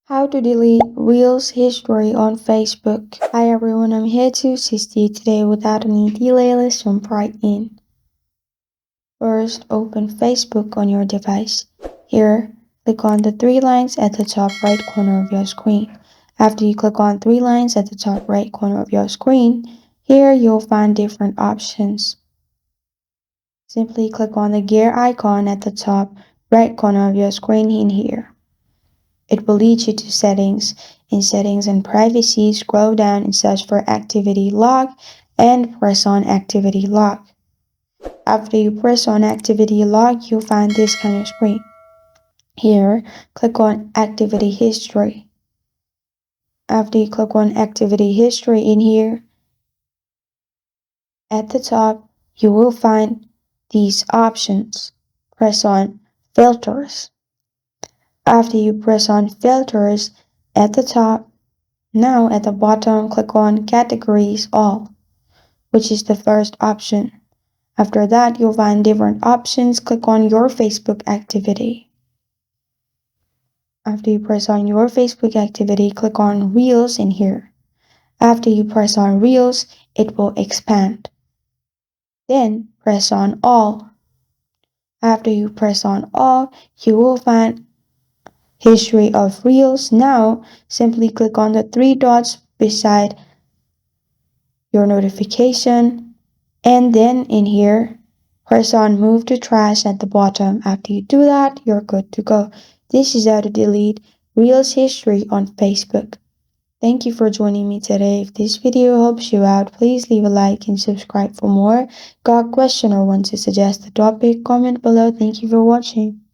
How to delete Reels history on Facebook. Hi everyone, I'm here to assist you today without any delay. Let's jump right in. First, open Facebook on your device. Here, click on the three lines at the top right corner of your screen. After you click on three lines at the top right corner of your screen, here you'll find different options. Simply click on the gear icon at the top right corner of your screen in here. It will lead you to settings. In settings and privacy, scroll down and search for activity log and press on activity log. After you press on activity log, you'll find this kind of screen. Here, click on activity history. After you click on activity history in here, at the top, you will find these options. Press on filters. After you press on filters at the top, now at the bottom, click on categories all, which is the first option. After that, you'll find different options. Click on your Facebook activity. After you press on your Facebook activity, click on Reels in here. After you press on Reels, it will expand. Then press on all. After you press on all, you will find history of Reels. Now, simply click on the three dots beside your notification, and then in here, press on move to trash at the bottom. After you do that, you're good to go. This is how to delete Reels history on Facebook. Thank you for joining me today. If this video helps you out, please leave a like and subscribe for more. Got a question or want to suggest a topic? Comment below. Thank you for watching.